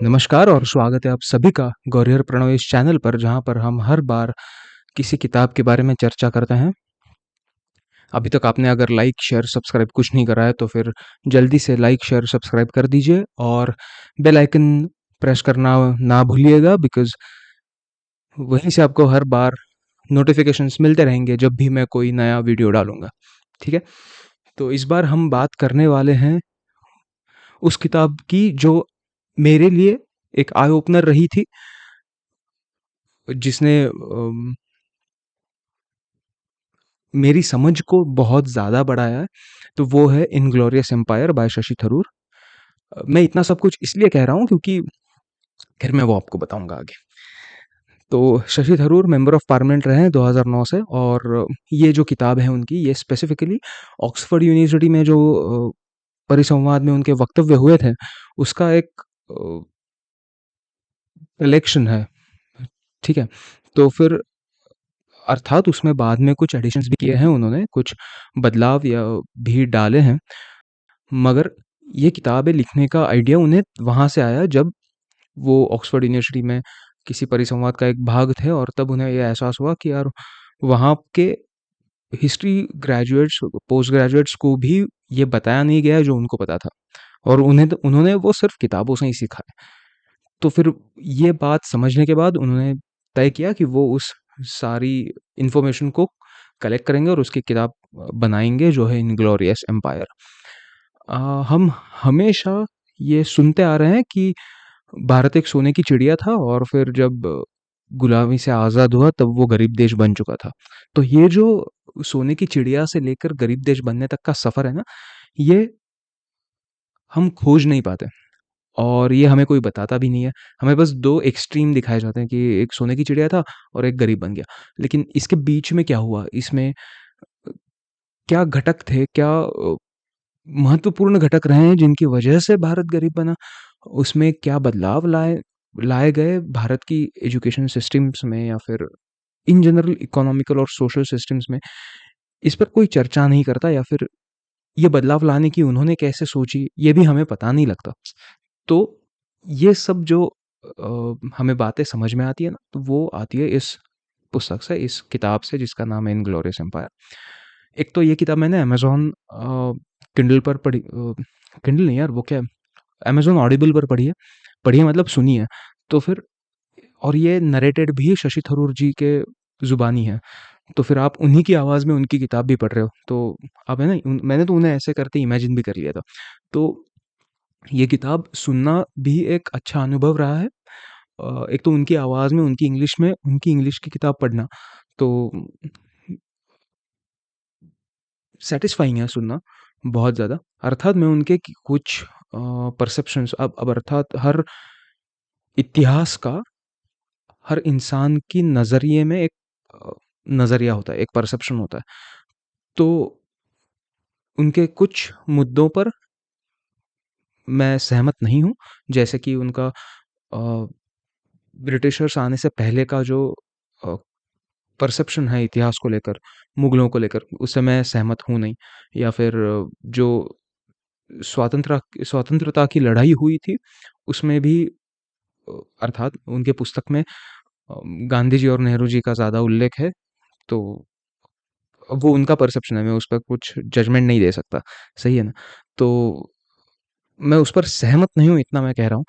नमस्कार और स्वागत है आप सभी का गौरहर प्रणव इस चैनल पर, जहाँ पर हम हर बार किसी किताब के बारे में चर्चा करते हैं। अभी तक आपने अगर लाइक शेयर सब्सक्राइब कुछ नहीं करा है तो फिर जल्दी से लाइक शेयर सब्सक्राइब कर दीजिए और बेल आइकन प्रेस करना ना भूलिएगा, बिकॉज वहीं से आपको हर बार नोटिफिकेशंस मिलते रहेंगे जब भी मैं कोई नया वीडियो डालूंगा। ठीक है, तो इस बार हम बात करने वाले हैं उस किताब की जो मेरे लिए एक आई ओपनर रही थी, जिसने मेरी समझ को बहुत ज़्यादा बढ़ाया है। तो वो है inglorious empire by Shashi Tharoor. मैं इतना सब कुछ इसलिए कह रहा हूँ क्योंकि फिर मैं वो आपको बताऊंगा आगे। तो Shashi Tharoor member of parliament रहे हैं 2009 से, और ये जो किताब है उनकी, ये स्पेसिफिकली ऑक्सफोर्ड यूनिवर्सिटी में जो परिसंवाद में उनके वक्तव्य हुए थे उसका एक कलेक्शन है। ठीक है, तो फिर अर्थात उसमें बाद में कुछ एडिशंस भी किए हैं उन्होंने, कुछ बदलाव या भी डाले हैं, मगर ये किताबें लिखने का आइडिया उन्हें वहाँ से आया जब वो ऑक्सफोर्ड यूनिवर्सिटी में किसी परिसंवाद का एक भाग थे, और तब उन्हें ये एहसास हुआ कि यार वहाँ के हिस्ट्री ग्रेजुएट्स, पोस्ट ग्रेजुएट्स को भी ये बताया नहीं गया है जो उनको पता था, और उन्होंने वो सिर्फ किताबों से ही सीखा है। तो फिर ये बात समझने के बाद उन्होंने तय किया कि वो उस सारी इंफॉर्मेशन को कलेक्ट करेंगे और उसकी किताब बनाएंगे, जो है इनग्लोरियस एम्पायर। हम हमेशा ये सुनते आ रहे हैं कि भारत एक सोने की चिड़िया था, और फिर जब गुलामी से आज़ाद हुआ तब वो गरीब देश बन चुका था। तो ये जो सोने की चिड़िया से लेकर गरीब देश बनने तक का सफ़र है ना, ये हम खोज नहीं पाते, और ये हमें कोई बताता भी नहीं है। हमें बस 2 एक्सट्रीम दिखाए जाते हैं कि एक सोने की चिड़िया था और एक गरीब बन गया। लेकिन इसके बीच में क्या हुआ? इसमें क्या घटक थे? क्या महत्वपूर्ण घटक रहे हैं जिनकी वजह से भारत गरीब बना? उसमें क्या बदलाव लाए लाए गए भारत की एजुकेशन सिस्टम्स में, या फिर इन जनरल इकोनॉमिकल और सोशल सिस्टम्स में? इस पर कोई चर्चा नहीं करता, या फिर ये बदलाव लाने की उन्होंने कैसे सोची, ये भी हमें पता नहीं लगता। तो ये सब जो हमें बातें समझ में आती है ना, तो वो आती है इस पुस्तक से, इस किताब से, जिसका नाम है इनग्लोरियस एम्पायर। एक तो ये किताब मैंने अमेज़न किंडल पर पढ़ी, किंडल नहीं यार, वो क्या है, अमेज़न ऑडिबल पर पढ़ी है मतलब सुनी है। तो फिर, और ये नरेटेड भी शशि थरूर जी के ज़ुबानी है। तो फिर आप उन्हीं की आवाज़ में उनकी किताब भी पढ़ रहे हो, तो आप है ना, मैंने तो उन्हें ऐसे करके इमेजिन भी कर लिया था। तो ये किताब सुनना भी एक अच्छा अनुभव रहा है। एक तो उनकी आवाज़ में, उनकी इंग्लिश में, उनकी इंग्लिश की किताब पढ़ना, तो सैटिस्फाइंग है सुनना बहुत ज़्यादा। अर्थात मैं उनके कुछ परसेप्शंस, अब अर्थात हर इतिहास का, हर इंसान की नज़रिए में एक नज़रिया होता है, एक परसेप्शन होता है। तो उनके कुछ मुद्दों पर मैं सहमत नहीं हूँ, जैसे कि उनका ब्रिटिशर्स आने से पहले का जो परसेप्शन है इतिहास को लेकर, मुगलों को लेकर, उससे मैं सहमत हूँ नहीं। या फिर जो स्वतंत्रता की लड़ाई हुई थी, उसमें भी अर्थात उनके पुस्तक में गांधी जी और नेहरू जी का ज़्यादा उल्लेख है। तो वो उनका परसेप्शन है, मैं उस पर कुछ जजमेंट नहीं दे सकता, सही है ना? तो मैं उस पर सहमत नहीं हूँ, इतना मैं कह रहा हूँ।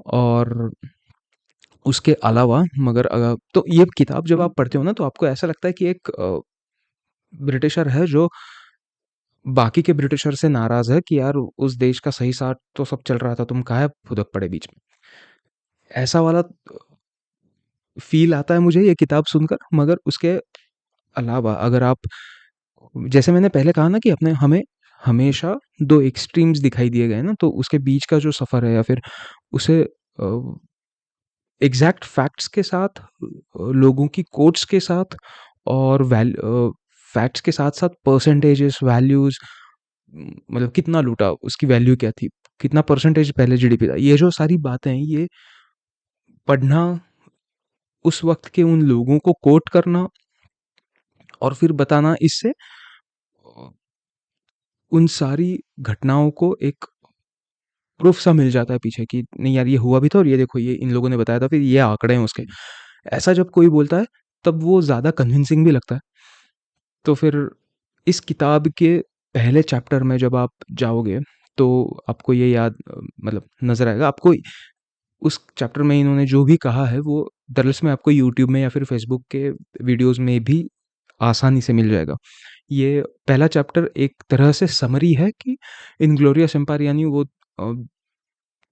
और उसके अलावा, मगर तो ये किताब जब आप पढ़ते हो ना, तो आपको ऐसा लगता है कि एक ब्रिटिशर है जो बाकी के ब्रिटिशर से नाराज है कि यार उस देश का सही साथ तो सब चल रहा था, तुम काहे फुदक पड़े बीच में। ऐसा वाला फील आता है मुझे ये किताब सुनकर। मगर उसके अलावा, अगर आप, जैसे मैंने पहले कहा ना कि अपने हमें हमेशा 2 एक्सट्रीम्स दिखाई दिए गए ना, तो उसके बीच का जो सफ़र है, या फिर उसे एग्ज़ैक्ट फैक्ट्स के साथ, लोगों की कोट्स के साथ, और फैक्ट्स के साथ-साथ परसेंटेजेस, वैल्यूज़, मतलब कितना लूटा, उसकी वैल्यू क्या थी, कितना परसेंटेज पहले जीडीपी था, ये जो सारी बातें हैं, ये पढ़ना, उस वक़्त के उन लोगों को कोट करना और फिर बताना, इससे उन सारी घटनाओं को एक प्रूफ सा मिल जाता है पीछे कि नहीं यार ये हुआ भी था और ये देखो ये इन लोगों ने बताया था, फिर ये आंकड़े हैं उसके। ऐसा जब कोई बोलता है तब वो ज़्यादा कन्विंसिंग भी लगता है। तो फिर इस किताब के पहले चैप्टर में जब आप जाओगे तो आपको ये याद मतलब नज़र आएगा आपको। उस चैप्टर में इन्होंने जो भी कहा है वो दरअसल में आपको यूट्यूब में या फिर फेसबुक के वीडियोस में भी आसानी से मिल जाएगा। ये पहला चैप्टर एक तरह से समरी है कि इनग्लोरियस एम्पायर यानी वो अ,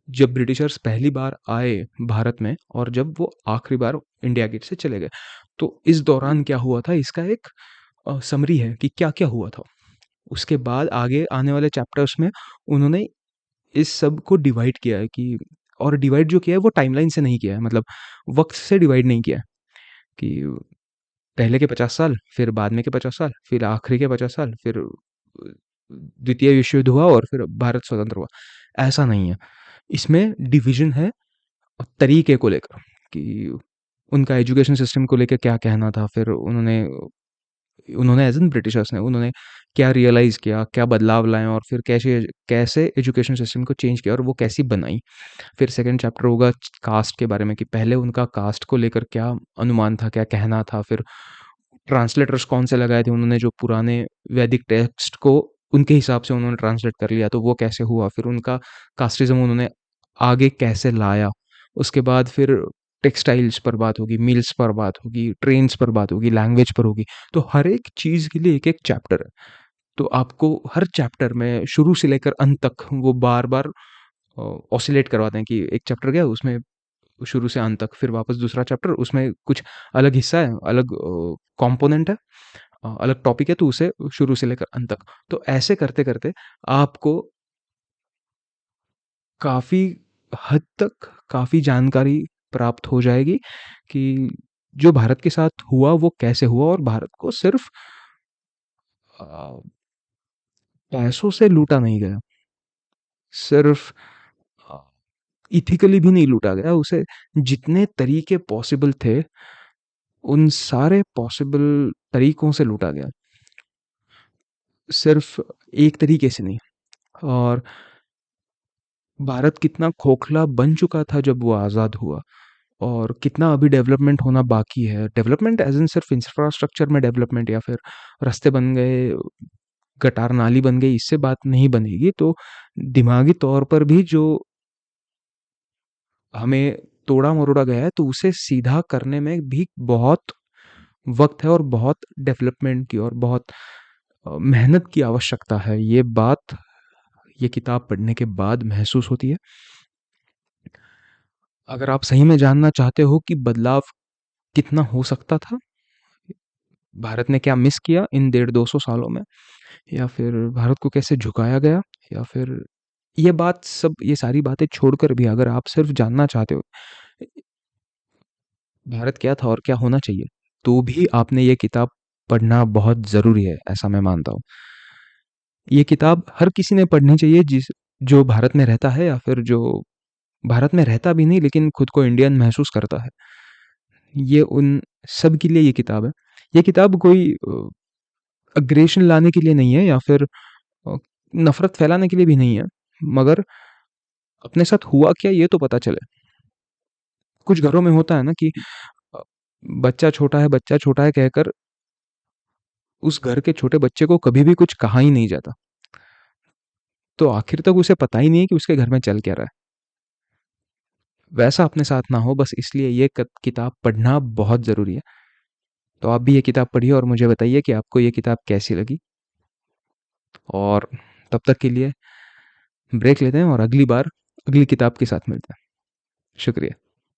जब ब्रिटिशर्स पहली बार आए भारत में और जब वो आखिरी बार इंडिया गेट से चले गए, तो इस दौरान क्या हुआ था इसका एक समरी है कि क्या-क्या हुआ था। उसके बाद आगे आने वाले चैप्टर्स में उन्होंने इस सब को डिवाइड किया है कि और डिवाइड जो किया है वो टाइमलाइन से नहीं किया है, मतलब वक़्त से डिवाइड नहीं किया है कि पहले के 50 साल, फिर बाद में के 50 साल, फिर आखिरी के 50 साल, फिर द्वितीय विश्व युद्ध हुआ और फिर भारत स्वतंत्र हुआ। ऐसा नहीं है। इसमें डिवीज़न है तरीके को लेकर कि उनका एजुकेशन सिस्टम को लेके क्या कहना था, फिर उन्होंने उन्होंने एज़ इन ब्रिटिशर्स ने उन्होंने क्या रियलाइज़ किया, क्या बदलाव लाए और फिर कैसे कैसे एजुकेशन सिस्टम को चेंज किया और वो कैसी बनाई। फिर सेकंड चैप्टर होगा कास्ट के बारे में कि पहले उनका कास्ट को लेकर क्या अनुमान था, क्या कहना था। फिर ट्रांसलेटर्स कौन से लगाए थे उन्होंने जो पुराने वैदिक टेक्स्ट को उनके हिसाब से उन्होंने ट्रांसलेट कर लिया, तो वो कैसे हुआ। फिर उनका कास्टिज़्म उन्होंने आगे कैसे लाया। उसके बाद फिर टेक्सटाइल्स पर बात होगी, मिल्स पर बात होगी, ट्रेन्स पर बात होगी, लैंग्वेज पर होगी। तो हर एक चीज़ के लिए एक-एक चैप्टर है। तो आपको हर चैप्टर में शुरू से लेकर अंत तक वो बार-बार ऑसिलेट करवाते हैं कि एक चैप्टर गया उसमें शुरू से अंत तक, फिर वापस दूसरा चैप्टर उसमें कुछ अलग हिस्सा है, अलग कंपोनेंट है, अलग टॉपिक है, तो उसे शुरू से लेकर अंत तक। तो ऐसे करते-करते आपको काफ़ी हद तक काफ़ी जानकारी प्राप्त हो जाएगी कि जो भारत के साथ हुआ वो कैसे हुआ और भारत को सिर्फ़ अ, पैसों से लूटा नहीं गया, सिर्फ़ अ, एथिकली भी नहीं लूटा गया, उसे जितने तरीके पॉसिबल थे, उन सारे पॉसिबल तरीकों से लूटा गया। सिर्फ़ एक तरीके से नहीं। और भारत कितना खोखला बन चुका था जब वो आज़ाद हुआ और कितना अभी डेवलपमेंट होना बाकी है। डेवलपमेंट एज़ इन सिर्फ़ इंफ्रास्ट्रक्चर में डेवलपमेंट या फिर रास्ते बन गए, गटार नाली बन गई, इससे बात नहीं बनेगी। तो दिमागी तौर पर भी जो हमें तोड़ा-मरोड़ा गया है, तो उसे सीधा करने में भी बहुत वक़्त है और बहुत डेवलपमेंट की और बहुत मेहनत की आवश्यकता है। ये बात ये किताब पढ़ने के बाद महसूस होती है। अगर आप सही में जानना चाहते हो कि बदलाव कितना हो सकता था, भारत ने क्या मिस किया इन 150-200 सालों में, या फिर भारत को कैसे झुकाया गया, या फिर ये सारी बातें छोड़कर भी अगर आप सिर्फ़ जानना चाहते हो, भारत क्या था और क्या होना चाहिए, तो भी आपने ये किताब पढ़ना बहुत ज़रूरी है, ऐसा मैं मानता हूँ। ये किताब हर किसी ने पढ़नी चाहिए जो भारत में रहता है या फिर जो भारत में रहता भी नहीं लेकिन खुद को इंडियन महसूस करता है। ये उन सब के लिए ये किताब है। ये किताब कोई अग्रेशन लाने के लिए नहीं है या फिर अ, नफ़रत फैलाने के लिए भी नहीं है, मगर अपने साथ हुआ क्या ये तो पता चले। कुछ घरों में होता है ना कि अ, बच्चा छोटा है कहकर उस घर के छोटे बच्चे को कभी भी कुछ कहा ही नहीं जाता। तो आखिर तक उसे पता ही नहीं है कि उसके घर में चल क्या रहा है। वैसा अपने साथ ना हो, बस इसलिए ये किताब पढ़ना बहुत ज़रूरी है। तो आप भी ये किताब पढ़िए और मुझे बताइए कि आपको ये किताब कैसी लगी। और तब तक के लिए ब्रेक लेते हैं और अगली बार अगली किताब के साथ मिलते हैं। शुक्रिया।